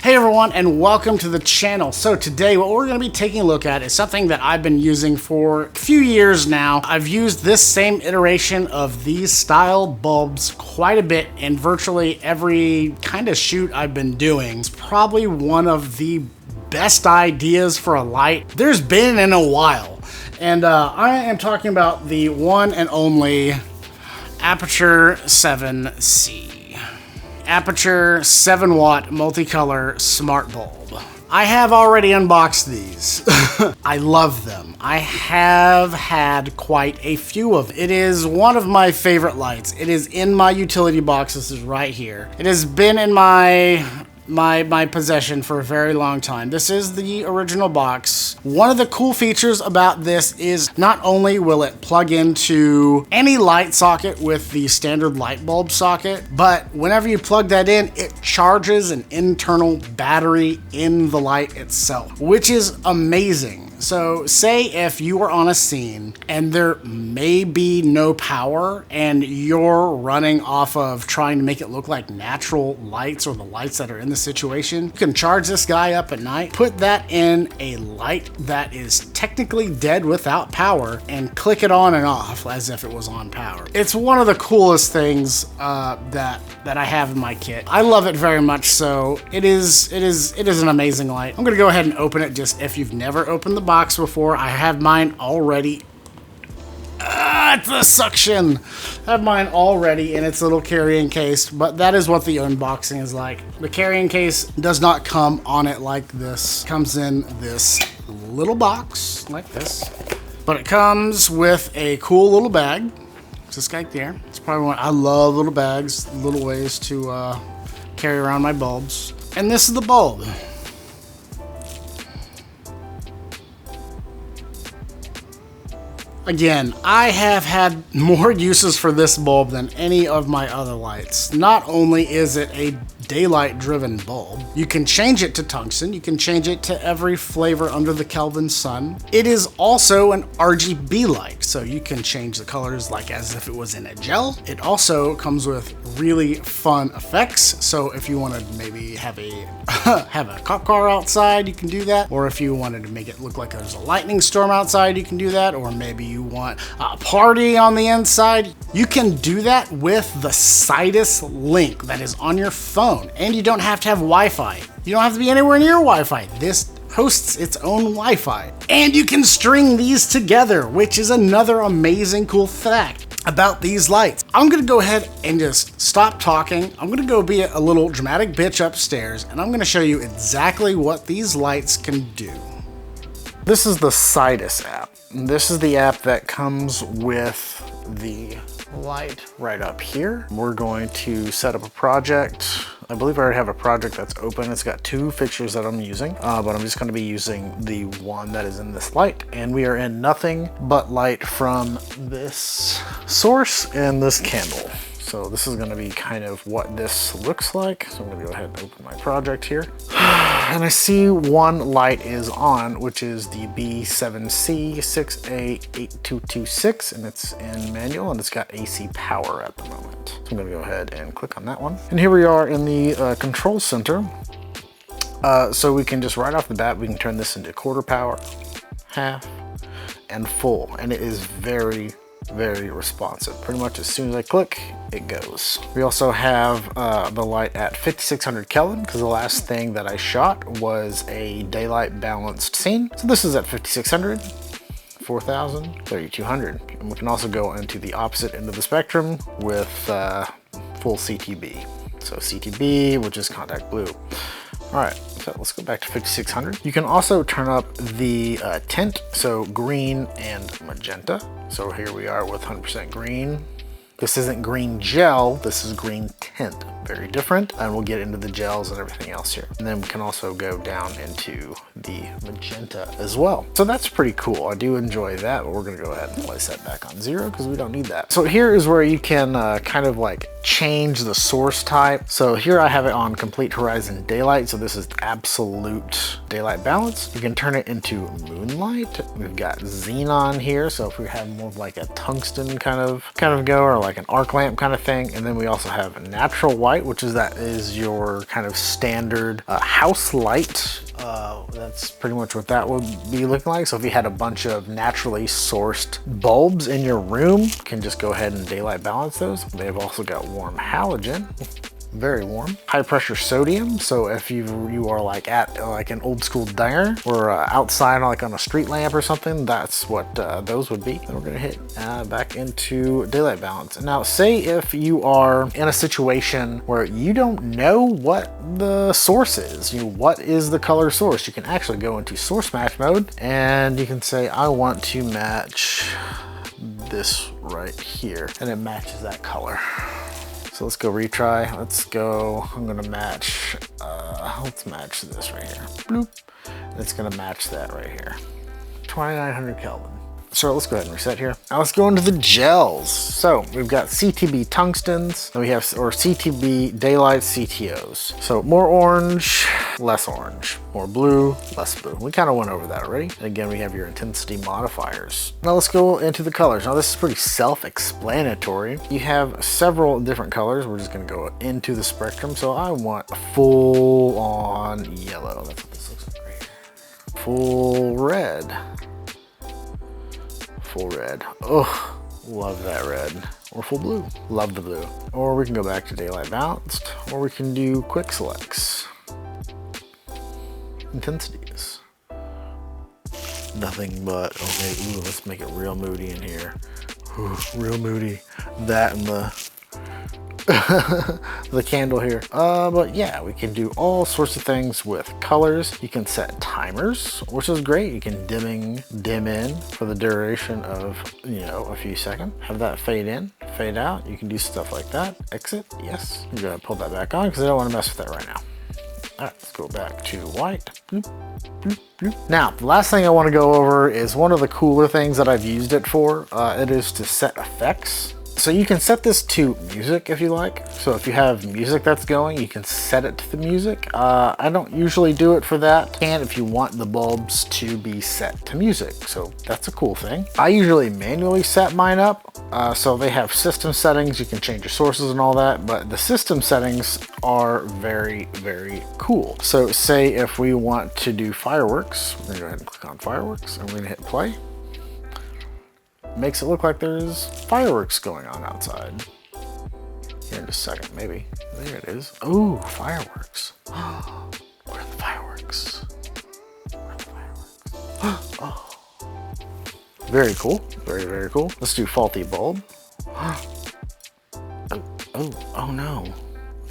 Hey everyone, and welcome to the channel. So today what we're going to be taking a look at is something that I've been using for a few years now. I've used this same iteration of these style bulbs quite a bit in virtually every kind of shoot I've been doing. It's probably one of the best ideas for a light there's been in a while. And I am talking about the one and only Aputure 7C. Aputure 7-watt multicolor smart bulb. I have already unboxed these. I love them. I have had quite a few of them. It is one of my favorite lights. It is in my utility box. This is right here. It has been in my possession for a very long time. This is the original box. One of the cool features about this is not only will it plug into any light socket with the standard light bulb socket, but whenever you plug that in, it charges an internal battery in the light itself, which is amazing. So say if you were on a scene and there may be no power and you're running off of trying to make it look like natural lights or the lights that are in the situation, you can charge this guy up at night, put that in a light that is technically dead without power, and click it on and off as if it was on power. It's one of the coolest things that I have in my kit. I love it very much so. It is an amazing light. I'm gonna go ahead and open it just if you've never opened the box before. I have mine already. It's the suction. I have mine already in its little carrying case, but that is what the unboxing is like. The carrying case does not come on it like this. It comes in this little box like this, but it comes with a cool little bag. It's this guy there. It's probably one. I love little bags, little ways to carry around my bulbs. And this is the bulb. Again, I have had more uses for this bulb than any of my other lights. Not only is it a daylight driven bulb, you can change it to tungsten, you can change it to every flavor under the Kelvin sun. It is also an RGB light, so you can change the colors like as if it was in a gel. It also comes with really fun effects, so if you want to maybe have a have a cop car outside, you can do that, or if you wanted to make it look like there's a lightning storm outside, you can do that, or maybe you want a party on the inside, you can do that with the Sidus link that is on your phone. And you don't have to have Wi-Fi. You don't have to be anywhere near Wi-Fi. This hosts its own Wi-Fi. And you can string these together, which is another amazing cool fact about these lights. I'm gonna go ahead and just stop talking. I'm gonna go be a little dramatic bitch upstairs, and I'm gonna show you exactly what these lights can do. This is the Sidus app. This is the app that comes with the light right up here. We're going to set up a project. I believe I already have a project that's open. It's got two fixtures that I'm using, but I'm just going to be using the one that is in this light, and we are in nothing but light from this source and this candle. So this is going to be kind of what this looks like. So I'm going to go ahead and open my project here. And I see one light is on, which is the B7C 6A8226, and it's in manual, and it's got AC power at the moment. So I'm going to go ahead and click on that one. And here we are in the control center. So we can just right off the bat, we can turn this into quarter power, half, and full. And it is very responsive. Pretty much as soon as I click, it goes. We also have the light at 5600 Kelvin, because the last thing that I shot was a daylight balanced scene. So this is at 5600, 4000, 3200. And we can also go into the opposite end of the spectrum with full CTB. So CTB, which is contact blue. All right, so let's go back to 5600. You can also turn up the tint, so green and magenta. So here we are with 100% green. This isn't green gel, this is green tint. Very different, and we'll get into the gels and everything else here. And then we can also go down into the magenta as well. So that's pretty cool. I do enjoy that, but we're gonna go ahead and place that back on 0 because we don't need that. So here is where you can kind of like change the source type. So here I have it on complete horizon daylight. So this is absolute daylight balance. You can turn it into moonlight. We've got xenon here. So if we have more of like a tungsten kind of go, or like an arc lamp kind of thing. And then we also have natural white, white, which is your kind of standard house light. That's pretty much what that would be looking like. So if you had a bunch of naturally sourced bulbs in your room, you can just go ahead and daylight balance those. They've also got warm halogen. Very warm. High pressure sodium. So if you are like at like an old school diner or outside like on a street lamp or something, that's what those would be. Then we're gonna hit back into daylight balance. Now say if you are in a situation where you don't know what the source is, what is the color source, you can actually go into source match mode and you can say, I want to match this right here, and it matches that color. So let's go retry. Let's go, I'm gonna match, let's match this right here. Bloop. It's gonna match that right here. 2900 Kelvin. So let's go ahead and reset here. Now let's go into the gels. So we've got CTB tungstens, and we have, or CTB daylight CTOs. So more orange, less orange. More blue, less blue. We kind of went over that already. And again, we have your intensity modifiers. Now let's go into the colors. Now this is pretty self-explanatory. You have several different colors. We're just gonna go into the spectrum. So I want a full on yellow. That's what this looks like right here. Full red. Full red. Oh, love that red. Or full blue. Love the blue. Or we can go back to daylight balanced, or we can do quick selects. Intensities. Nothing but, okay, ooh, let's make it real moody in here. Ooh, real moody. That and the the candle here. But yeah, we can do all sorts of things with colors. You can set timers, which is great. You can dim in for the duration of, a few seconds. Have that fade in, fade out. You can do stuff like that. Exit, yes. I'm gonna pull that back on because I don't want to mess with that right now. All right, let's go back to white. Bloop, bloop, bloop. Now, the last thing I want to go over is one of the cooler things that I've used it for. It is to set effects. So you can set this to music if you like. So if you have music that's going, you can set it to the music. I don't usually do it for that. And if you want the bulbs to be set to music. So that's a cool thing. I usually manually set mine up. So they have system settings. You can change your sources and all that, but the system settings are very, very cool. So say if we want to do fireworks, we're gonna go ahead and click on fireworks and we're gonna hit play. Makes it look like there's fireworks going on outside. Here in just a second, maybe. There it is. Oh, fireworks. Where are the fireworks? Where are the fireworks? Oh. Very cool. Very, very cool. Let's do faulty bulb. Oh no.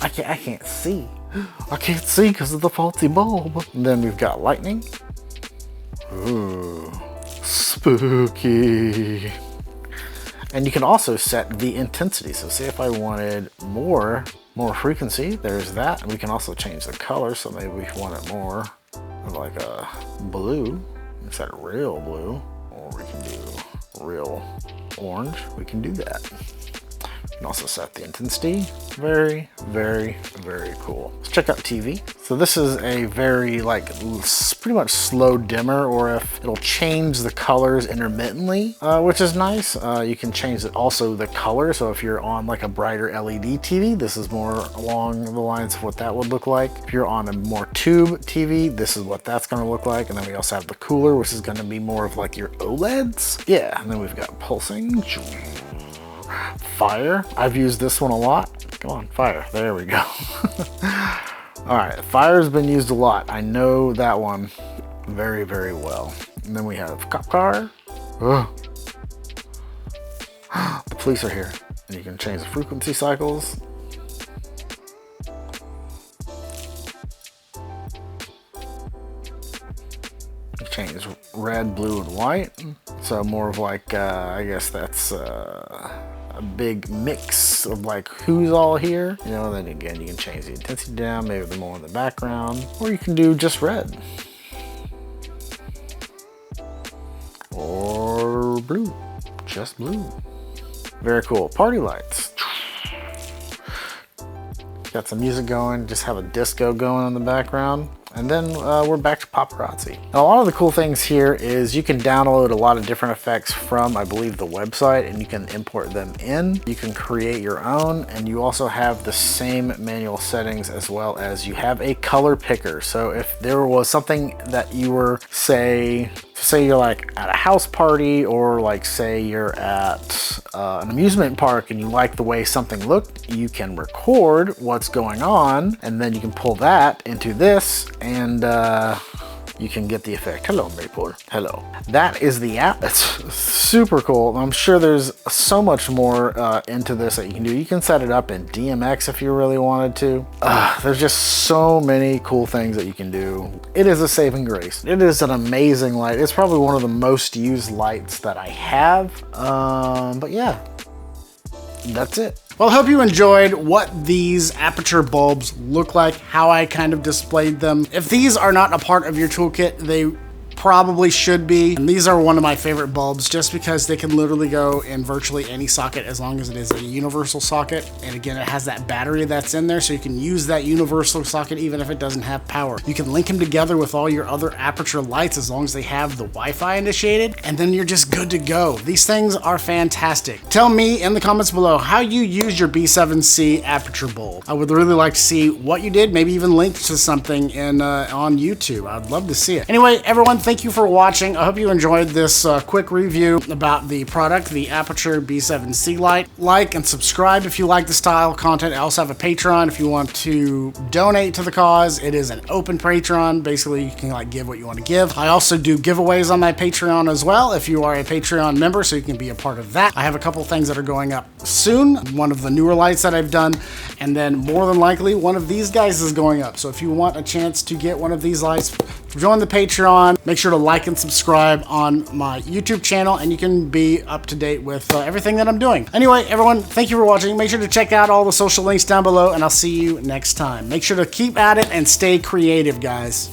I can't see. I can't see because of the faulty bulb. And then we've got lightning. Ooh. Spooky. And you can also set the intensity. So say if I wanted more frequency, there's that. And we can also change the color. So maybe we want it more like a blue. Set it real blue, or we can do real orange. We can do that. You can also set the intensity. Very, very, very cool. Let's check out TV. So this is a very pretty much slow dimmer, or if it'll change the colors intermittently, which is nice. You can change also the color. So if you're on like a brighter LED TV, this is more along the lines of what that would look like. If you're on a more tube TV, this is what that's gonna look like. And then we also have the cooler, which is gonna be more of like your OLEDs. Yeah, and then we've got pulsing. Fire. I've used this one a lot. Come on, fire. There we go. All right, fire's been used a lot. I know that one very, very well. And then we have cop car. Ugh. The police are here. And you can change the frequency cycles. You change red, blue, and white. So more of like, I guess that's a big mix of like who's all here. Then again, you can change the intensity down, maybe the more in the background, or you can do just red. Or blue, just blue. Very cool. Party lights. Got some music going, just have a disco going in the background. And then we're back to paparazzi. Now, a lot of the cool things here is you can download a lot of different effects from, I believe, the website, and you can import them in. You can create your own, and you also have the same manual settings, as well as you have a color picker. So if there was something that you were, say you're like at a house party, or like say you're at an amusement park and you like the way something looked, you can record what's going on, and then you can pull that into this, and you can get the effect. Hello, Maple. Hello. That is the app. It's super cool. I'm sure there's so much more into this that you can do. You can set it up in DMX if you really wanted to. There's just so many cool things that you can do. It is a saving grace. It is an amazing light. It's probably one of the most used lights that I have. But yeah, that's it. Well, I hope you enjoyed what these Aputure bulbs look like, how I kind of displayed them. If these are not a part of your toolkit, they probably should be. And these are one of my favorite bulbs just because they can literally go in virtually any socket as long as it is a universal socket. And again, it has that battery that's in there, so you can use that universal socket even if it doesn't have power. You can link them together with all your other Aputure lights as long as they have the Wi-Fi initiated, and then you're just good to go. These things are fantastic. Tell me in the comments below how you use your B7C Aputure bulb. I would really like to see what you did, maybe even link to something in on YouTube. I'd love to see it. Anyway, everyone, thank you for watching. I hope you enjoyed this quick review about the product, the Aputure B7C light. Like and subscribe if you like the style content. I also have a Patreon if you want to donate to the cause. It is an open Patreon. Basically, you can like give what you want to give. I also do giveaways on my Patreon as well if you are a Patreon member, so you can be a part of that. I have a couple things that are going up soon. One of the newer lights that I've done, and then more than likely one of these guys is going up. So if you want a chance to get one of these lights, join the Patreon. Make sure to like and subscribe on my YouTube channel, and you can be up to date with everything that I'm doing. Anyway, everyone, thank you for watching. Make sure to check out all the social links down below, and I'll see you next time. Make sure to keep at it and stay creative, guys.